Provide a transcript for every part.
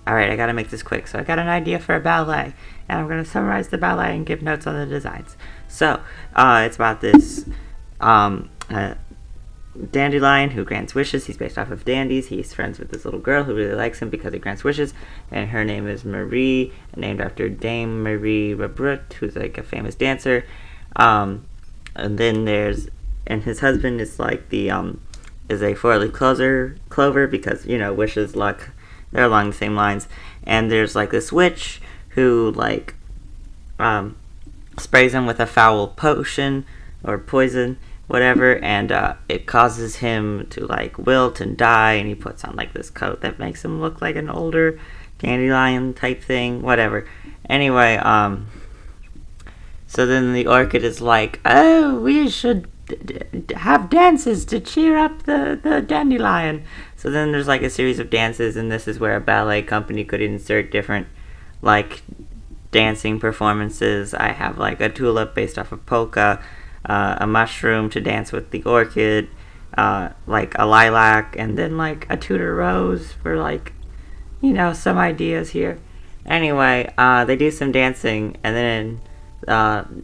Alright, I gotta make this quick. So I got an idea for a ballet, and I'm gonna summarize the ballet and give notes on the designs. So, it's about this dandelion who grants wishes. He's based off of dandies. He's friends with this little girl who really likes him because he grants wishes, and her name is Marie, named after Dame Marie Rabrut, who's like a famous dancer. And then and his husband is like is a four-leaf clover because, wishes, luck, they're along the same lines. And there's like this witch who sprays him with a foul potion or poison, whatever, and it causes him to wilt and die, and he puts on this coat that makes him look like an older dandelion type thing, whatever. Anyway, so then the orchid is like, oh, we should have dances to cheer up the dandelion. So then there's a series of dances, and this is where a ballet company could insert different dancing performances. I have a tulip based off of polka, a mushroom to dance with the orchid, a lilac, and then a Tudor rose for some ideas here. Anyway, they do some dancing, and then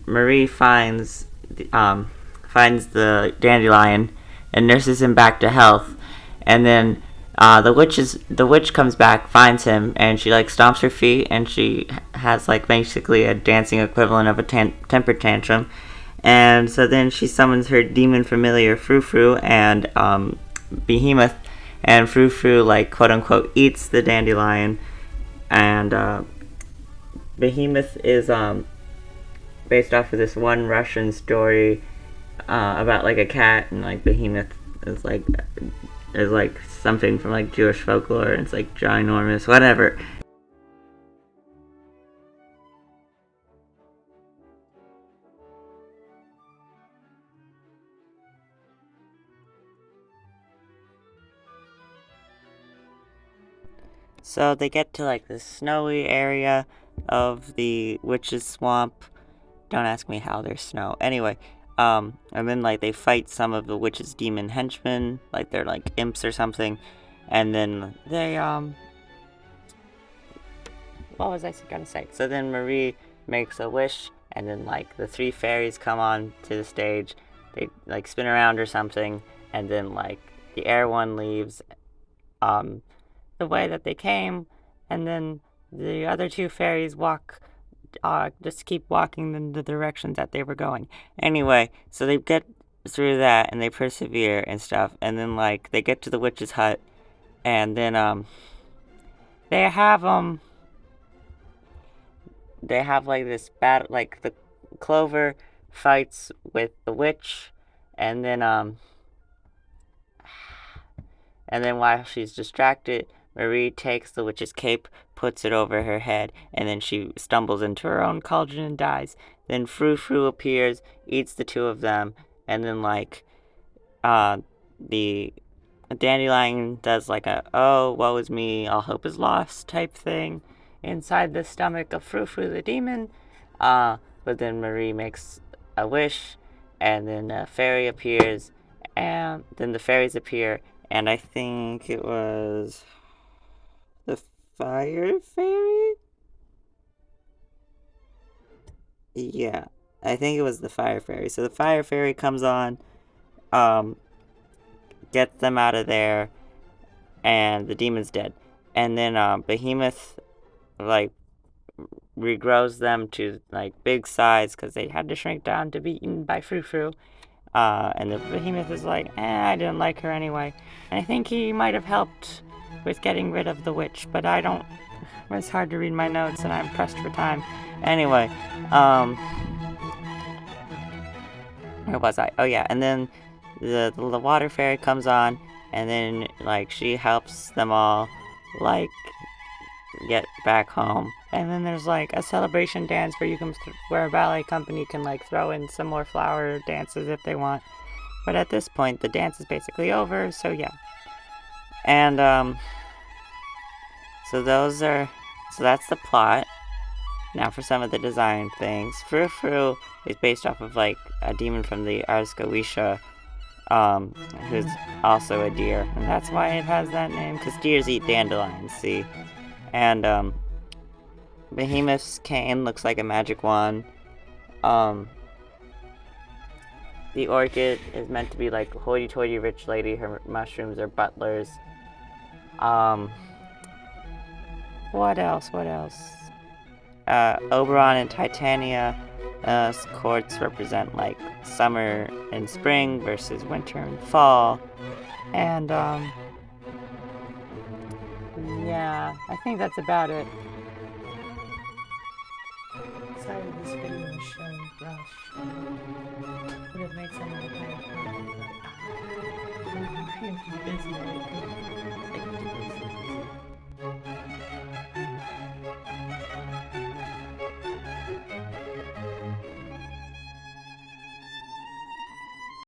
Marie finds the dandelion and nurses him back to health, and then the witch comes back, finds him, and she stomps her feet, and she has basically a dancing equivalent of a temper tantrum. And so then she summons her demon familiar Frou Frou and Behemoth, and Frou Frou quote unquote eats the dandelion, and Behemoth is based off of this one Russian story about a cat, and Behemoth is something from Jewish folklore, and it's ginormous, whatever. So they get to this snowy area of the witch's swamp. Don't ask me how there's snow. Anyway, and then they fight some of the witch's demon henchmen, they're imps or something, and then they what was I gonna say? So then Marie makes a wish, and then the three fairies come on to the stage. They spin around or something, and then the air one leaves the way that they came, and then the other two fairies just keep walking in the directions that they were going. Anyway, so they get through that, and they persevere and stuff, and then they get to the witch's hut, and then they have this battle, the clover fights with the witch, and then while she's distracted, Marie takes the witch's cape, puts it over her head, and then she stumbles into her own cauldron and dies. Then Frou Frou appears, eats the two of them, and then the dandelion does a oh, woe is me, all hope is lost type thing inside the stomach of Frou Frou the demon. But then Marie makes a wish, and then a fairy appears, and then the fairies appear, and I think it was the fire fairy? Yeah, I think it was the fire fairy. So the fire fairy comes on, gets them out of there, and the demon's dead. And then Behemoth regrows them to big size because they had to shrink down to be eaten by Frou Frou. And the Behemoth is I didn't like her anyway. And I think he might have helped with getting rid of the witch, but I don't. It's hard to read my notes, and I'm pressed for time. Anyway, where was I? Oh yeah, and then the water fairy comes on, and then she helps them all get back home. And then there's a celebration dance where a ballet company can throw in some more flower dances if they want. But at this point, the dance is basically over, so yeah. And so that's the plot. Now for some of the design things. Frou Frou is based off of a demon from the Arskawisha, who's also a deer, and that's why it has that name, because deers eat dandelions, see? And Behemoth's cane looks like a magic wand. Um, the orchid is meant to be like hoity-toity rich lady. Her mushrooms are butlers. Um, what else? What else? Oberon and Titania. Courts represent like summer and spring versus winter and fall. And yeah, I think that's about it. Sorry, this video is showing rush. Would have made some of the kind of fun, but I'm really busy right now.